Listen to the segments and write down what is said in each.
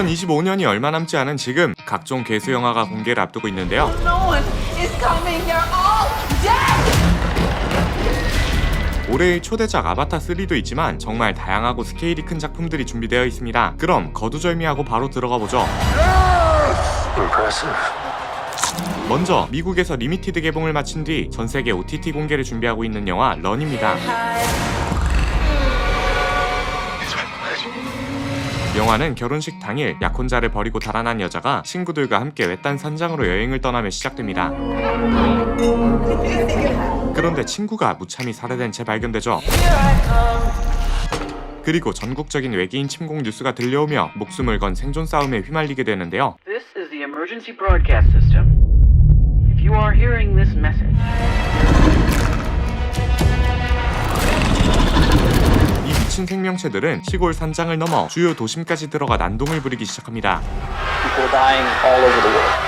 2025년이 얼마 남지 않은 지금 각종 괴수 영화가 공개를 앞두고 있는데요. 올해의 초대작 아바타 3도 있지만 정말 다양하고 스케일이 큰 작품들이 준비되어 있습니다. 그럼 거두절미하고 바로 들어가 보죠. 먼저 미국에서 리미티드 개봉을 마친 뒤 전세계 OTT 공개를 준비하고 있는 영화 런입니다. 영화는 결혼식 당일 약혼자를 버리고 달아난 여자가 친구들과 함께 외딴 산장으로 여행을 떠나며 시작됩니다. 그런데 친구가 무참히 살해된 채 발견되죠. 그리고 전국적인 외계인 침공 뉴스가 들려오며 목숨을 건 생존 싸움에 휘말리게 되는데요. This is the emergency broadcast system. If you are hearing this message. 이 미친 생명체들은 시골 산장을 넘어 주요 도심까지 들어가 난동을 부리기 시작합니다. People dying all over the world.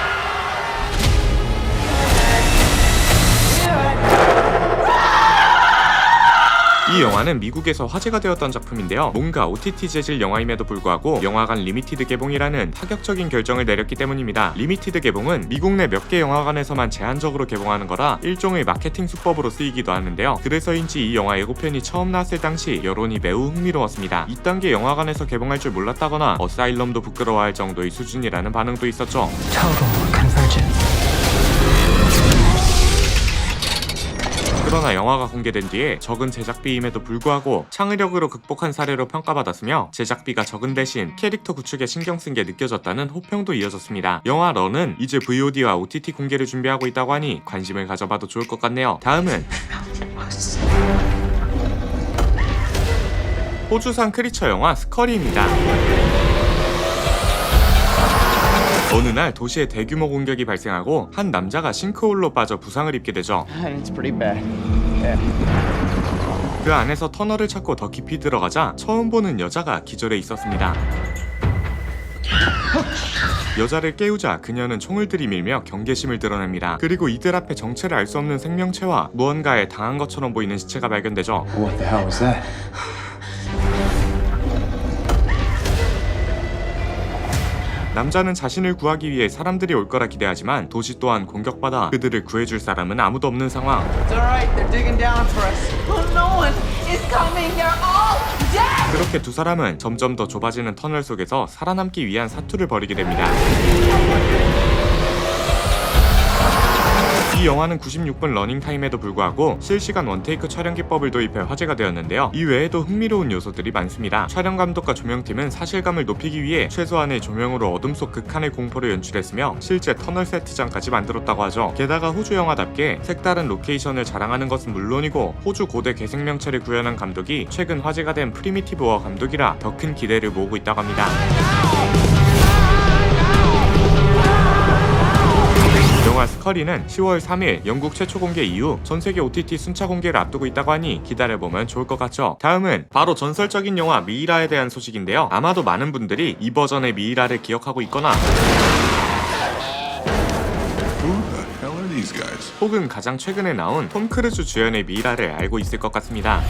이 영화는 미국에서 화제가 되었던 작품인데요. 뭔가 OTT 재질 영화임에도 불구하고 영화관 리미티드 개봉이라는 파격적인 결정을 내렸기 때문입니다. 리미티드 개봉은 미국 내 몇 개 영화관에서만 제한적으로 개봉하는 거라 일종의 마케팅 수법으로 쓰이기도 하는데요. 그래서인지 이 영화 예고편이 처음 나왔을 당시 여론이 매우 흥미로웠습니다. 이딴 게 영화관에서 개봉할 줄 몰랐다거나 어사일럼도 부끄러워할 정도의 수준이라는 반응도 있었죠. Total convergence. 그러나 영화가 공개된 뒤에 적은 제작비임에도 불구하고 창의력으로 극복한 사례로 평가받았으며 제작비가 적은 대신 캐릭터 구축에 신경 쓴 게 느껴졌다는 호평도 이어졌습니다. 영화 런은 이제 VOD와 OTT 공개를 준비하고 있다고 하니 관심을 가져봐도 좋을 것 같네요. 다음은 호주산 크리처 영화 스커리입니다. 어느 날 도시에 대규모 공격이 발생하고 한 남자가 싱크홀로 빠져 부상을 입게 되죠. It's pretty bad. 그 안에서 터널을 찾고 더 깊이 들어가자 처음 보는 여자가 기절해 있었습니다. 여자를 깨우자 그녀는 총을 들이밀며 경계심을 드러냅니다. 그리고 이들 앞에 정체를 알 수 없는 생명체와 무언가에 당한 것처럼 보이는 시체가 발견되죠. What the hell was that? 남자는 자신을 구하기 위해 사람들이 올 거라 기대하지만 도시 또한 공격받아 그들을 구해줄 사람은 아무도 없는 상황. It's alright. They're digging down for us. No one is coming. They're all dead. 그렇게 두 사람은 점점 더 좁아지는 터널 속에서 살아남기 위한 사투를 벌이게 됩니다. 이 영화는 96분 러닝타임에도 불구하고 실시간 원테이크 촬영 기법을 도입해 화제가 되었는데요. 이 외에도 흥미로운 요소들이 많습니다. 촬영 감독과 조명팀은 사실감을 높이기 위해 최소한의 조명으로 어둠 속 극한의 공포를 연출했으며 실제 터널 세트장까지 만들었다고 하죠. 게다가 호주 영화답게 색다른 로케이션을 자랑하는 것은 물론이고 호주 고대 괴생명체를 구현한 감독이 최근 화제가 된 프리미티브 워 감독이라 더 큰 기대를 모으고 있다고 합니다. 영화 스커리는 10월 3일 영국 최초 공개 이후 전세계 OTT 순차 공개를 앞두고 있다고 하니 기다려보면 좋을 것 같죠. 다음은 바로 전설적인 영화 미이라에 대한 소식인데요. 아마도 많은 분들이 이 버전의 미이라를 기억하고 있거나 혹은 가장 최근에 나온 톰 크루즈 주연의 미이라를 알고 있을 것 같습니다.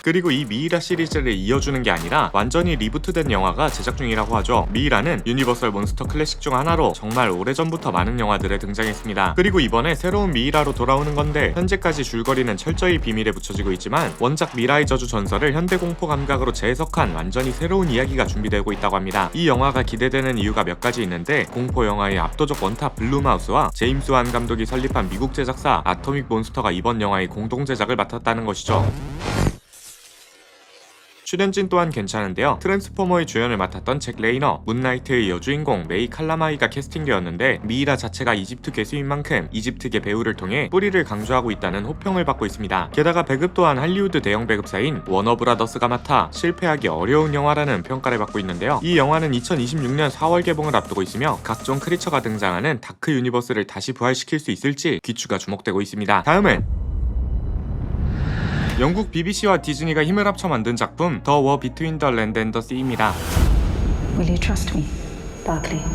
그리고 이 미이라 시리즈를 이어주는 게 아니라 완전히 리부트된 영화가 제작 중이라고 하죠. 미이라는 유니버설 몬스터 클래식 중 하나로 정말 오래전부터 많은 영화들에 등장했습니다. 그리고 이번에 새로운 미이라로 돌아오는 건데 현재까지 줄거리는 철저히 비밀에 붙여지고 있지만 원작 미라의 저주 전설을 현대공포 감각으로 재해석한 완전히 새로운 이야기가 준비되고 있다고 합니다. 이 영화가 기대되는 이유가 몇 가지 있는데 공포 영화의 압도적 원탑 블룸하우스와 제임스 완 감독이 설립한 미국 제작사 아토믹 몬스터가 이번 영화의 공동 제작을 맡았다는 것이죠. 출연진 또한 괜찮은데요. 트랜스포머의 주연을 맡았던 잭 레이너, 문나이트의 여주인공 메이 칼라마이가 캐스팅되었는데 미이라 자체가 이집트 괴수인 만큼 이집트계 배우를 통해 뿌리를 강조하고 있다는 호평을 받고 있습니다. 게다가 배급 또한 할리우드 대형 배급사인 워너브라더스가 맡아 실패하기 어려운 영화라는 평가를 받고 있는데요. 이 영화는 2026년 4월 개봉을 앞두고 있으며 각종 크리처가 등장하는 다크 유니버스를 다시 부활시킬 수 있을지 귀추가 주목되고 있습니다. 다음은 영국 BBC와 디즈니가 힘을 합쳐 만든 작품 더 워 비트윈 더 랜드 앤 더 씨입니다. Will you trust me, Barclay?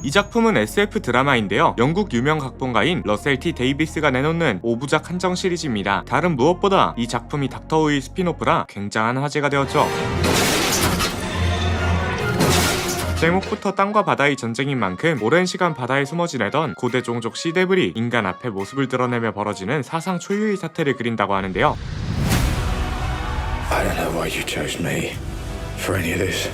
이 작품은 SF 드라마인데요. 영국 유명 각본가인 러셀 T 데이비스가 내놓는 5부작 한정 시리즈입니다. 다른 무엇보다 이 작품이 닥터 우의 스피노프라 굉장한 화제가 되었죠. 제목부터 땅과 바다의 전쟁인 만큼 오랜 시간 바다에 숨어 지내던 고대 종족 시데블이 인간 앞에 모습을 드러내며 벌어지는 사상 초유의 사태를 그린다고 하는데요. I don't know why you chose me for any of this.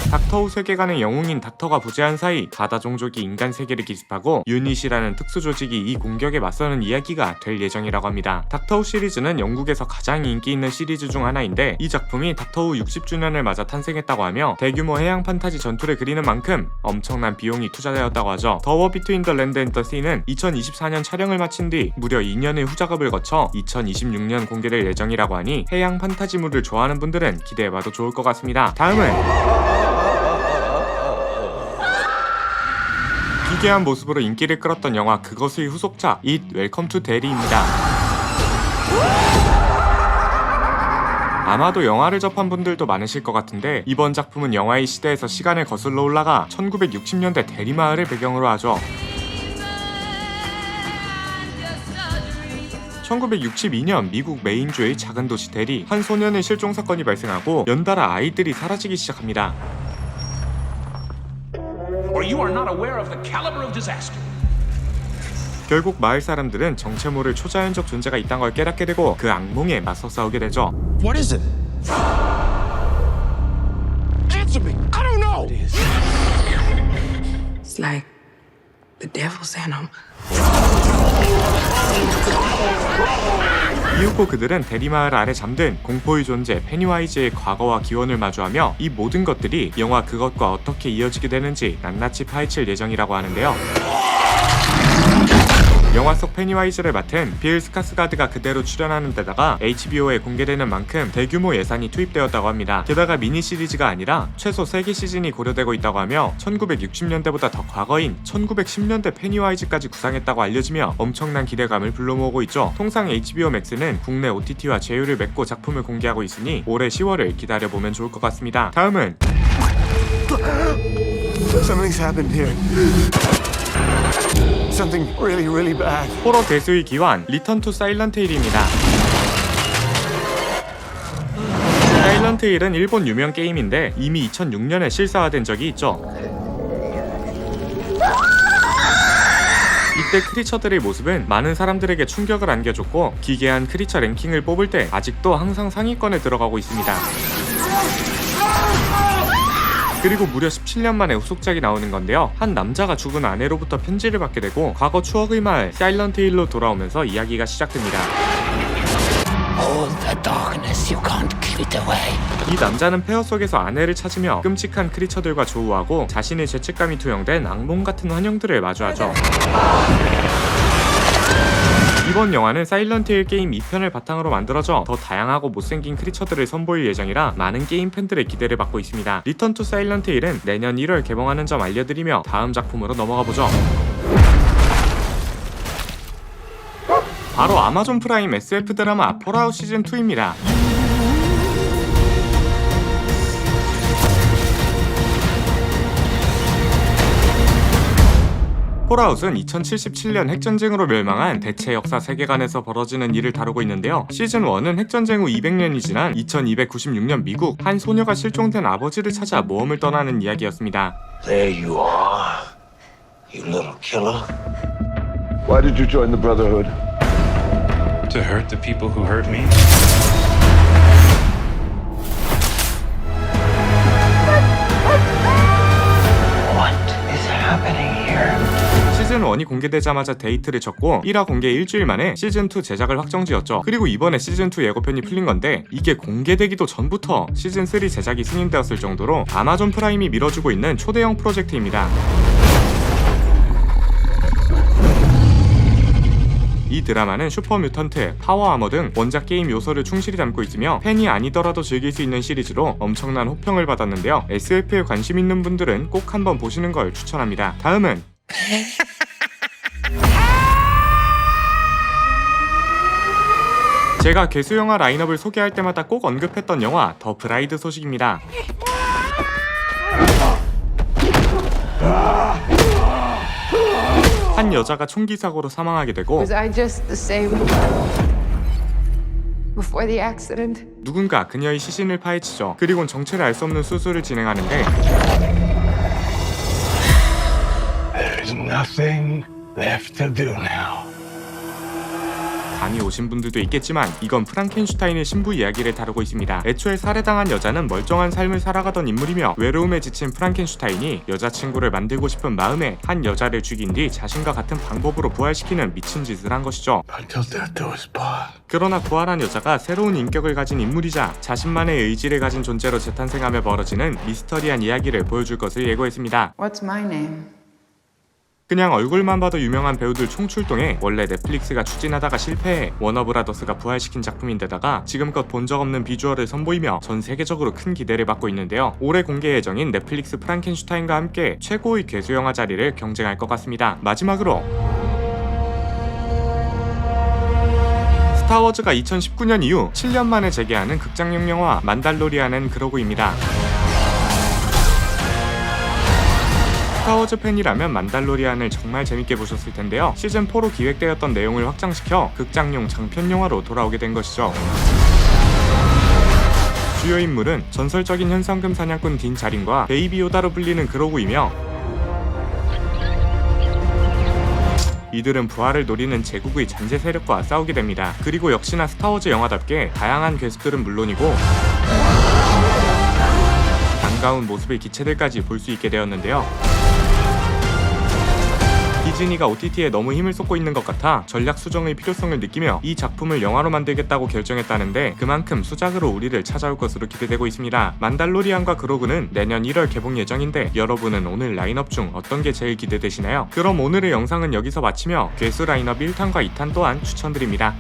닥터우 세계관의 영웅인 닥터가 부재한 사이 바다 종족이 인간 세계를 기습하고 유닛이라는 특수 조직이 이 공격에 맞서는 이야기가 될 예정이라고 합니다. 닥터우 시리즈는 영국에서 가장 인기 있는 시리즈 중 하나인데 이 작품이 닥터우 60주년을 맞아 탄생했다고 하며 대규모 해양 판타지 전투를 그리는 만큼 엄청난 비용이 투자되었다고 하죠. 더 워 비트윈 더 랜드 앤 더 씨는 2024년 촬영을 마친 뒤 무려 2년의 후작업을 거쳐 2026년 공개될 예정이라고 하니 해양 판타지물을 좋아하는 분들은 기대해봐도 좋을 것 같습니다. 다음은 기괴한 모습으로 인기를 끌었던 영화 그것의 후속작 It Welcome to Derry입니다. 아마도 영화를 접한 분들도 많으실 것 같은데 이번 작품은 영화의 시대에서 시간을 거슬러 올라가 1960년대 대리 마을을 배경으로 하죠. 1962년 미국 메인주의 작은 도시 대리, 한 소년의 실종 사건이 발생하고 연달아 아이들이 사라지기 시작합니다. or you are not aware of the caliber of disaster. 결국 마을 사람들은 정체 모를 초자연적 존재가 있다는 걸 깨닫게 되고 그 악몽에 맞서 싸우게 되죠. What is it? Answer me. I don't know. It's like the devil sent him. 이윽고 그들은 대리마을 아래 잠든 공포의 존재 페니와이즈의 과거와 기원을 마주하며 이 모든 것들이 영화 그것과 어떻게 이어지게 되는지 낱낱이 파헤칠 예정이라고 하는데요. 영화 속 페니와이즈를 맡은 빌 스카스가드가 그대로 출연하는 데다가 HBO에 공개되는 만큼 대규모 예산이 투입되었다고 합니다. 게다가 미니 시리즈가 아니라 최소 3개 시즌이 고려되고 있다고 하며 1960년대보다 더 과거인 1910년대 페니와이즈까지 구상했다고 알려지며 엄청난 기대감을 불러모으고 있죠. 통상 HBO Max는 국내 OTT와 제휴를 맺고 작품을 공개하고 있으니 올해 10월을 기다려보면 좋을 것 같습니다. 다음은 Something's happened here. Something really, really bad. 호러 대수의 기환 리턴 투 사일런트 힐입니다. 사일런트 힐은 일본 유명 게임인데 이미 2006년에 실사화된 적이 있죠. 이때 크리처들의 모습은 많은 사람들에게 충격을 안겨줬고 기괴한 크리처 랭킹을 뽑을 때 아직도 항상 상위권에 들어가고 있습니다. 그리고 무려 17년 만에 후속작이 나오는 건데요. 한 남자가 죽은 아내로부터 편지를 받게 되고 과거 추억의 마을 사일런트 힐로 돌아오면서 이야기가 시작됩니다. Hold the darkness, you can't keep it away. 이 남자는 폐허 속에서 아내를 찾으며 끔찍한 크리처들과 조우하고 자신의 죄책감이 투영된 악몽 같은 환영들을 마주하죠. 이번 영화는 사일런트 힐 게임 2편을 바탕으로 만들어져 더 다양하고 못생긴 크리처들을 선보일 예정이라 많은 게임 팬들의 기대를 받고 있습니다. 리턴 투 사일런트 힐은 내년 1월 개봉하는 점 알려드리며 다음 작품으로 넘어가보죠. 바로 아마존 프라임 SF 드라마 폴아웃 시즌2입니다. 폴아웃은 2077년 핵전쟁으로 멸망한 대체 역사 세계관에서 벌어지는 일을 다루고 있는데요. 시즌1은 핵전쟁 후 200년이 지난 2296년 미국 한 소녀가 실종된 아버지를 찾아 모험을 떠나는 이야기였습니다. There you are, you little killer. Why did you join the Brotherhood? To hurt the people who hurt me? What is happening here? 시즌1이 공개되자마자 데이트를 쳤고 1화 공개 일주일 만에 시즌2 제작을 확정지었죠. 그리고 이번에 시즌2 예고편이 풀린 건데 이게 공개되기도 전부터 시즌3 제작이 승인되었을 정도로 아마존 프라임이 밀어주고 있는 초대형 프로젝트입니다. 이 드라마는 슈퍼뮤턴트, 파워아머 등 원작 게임 요소를 충실히 담고 있으며 팬이 아니더라도 즐길 수 있는 시리즈로 엄청난 호평을 받았는데요. SF에 관심 있는 분들은 꼭 한번 보시는 걸 추천합니다. 다음은 제가 개수영화 라인업을 소개할 때마다 꼭 언급했던 영화 더 브라이드 소식입니다. 한 여자가 총기 사고로 사망하게 되고 Was I just the same? before the accident. 누군가 그녀의 시신을 파헤치죠. 그리곤 정체를 알 수 없는 수술을 진행하는데 There's nothing left to do now. 감이 오신 분들도 있겠지만 이건 프랑켄슈타인의 신부 이야기를 다루고 있습니다. 애초에 살해당한 여자는 멀쩡한 삶을 살아가던 인물이며 외로움에 지친 프랑켄슈타인이 여자친구를 만들고 싶은 마음에 한 여자를 죽인 뒤 자신과 같은 방법으로 부활시키는 미친 짓을 한 것이죠. Until death do us part. 그러나 부활한 여자가 새로운 인격을 가진 인물이자 자신만의 의지를 가진 존재로 재탄생하며 벌어지는 미스터리한 이야기를 보여줄 것을 예고했습니다. What's my name? 그냥 얼굴만 봐도 유명한 배우들 총출동해 원래 넷플릭스가 추진하다가 실패해 워너브라더스가 부활시킨 작품인데다가 지금껏 본 적 없는 비주얼을 선보이며 전 세계적으로 큰 기대를 받고 있는데요. 올해 공개 예정인 넷플릭스 프랑켄슈타인과 함께 최고의 괴수 영화 자리를 경쟁할 것 같습니다. 마지막으로 스타워즈가 2019년 이후 7년 만에 재개하는 극장용 영화 만달로리안은 그러고입니다. 스타워즈 팬이라면 만달로리안을 정말 재밌게 보셨을 텐데요. 시즌4로 기획되었던 내용을 확장시켜 극장용 장편 영화로 돌아오게 된 것이죠. 주요 인물은 전설적인 현상금 사냥꾼 딘 자린과 베이비 요다로 불리는 그로구이며 이들은 부활을 노리는 제국의 잔재 세력과 싸우게 됩니다. 그리고 역시나 스타워즈 영화답게 다양한 괴수들은 물론이고 반가운 모습의 기체들까지 볼 수 있게 되었는데요. 디즈니가 OTT에 너무 힘을 쏟고 있는 것 같아 전략 수정의 필요성을 느끼며 이 작품을 영화로 만들겠다고 결정했다는데 그만큼 수작으로 우리를 찾아올 것으로 기대되고 있습니다. 만달로리안과 그로그는 내년 1월 개봉 예정인데 여러분은 오늘 라인업 중 어떤 게 제일 기대되시나요? 그럼 오늘의 영상은 여기서 마치며 괴수 라인업 1탄과 2탄 또한 추천드립니다.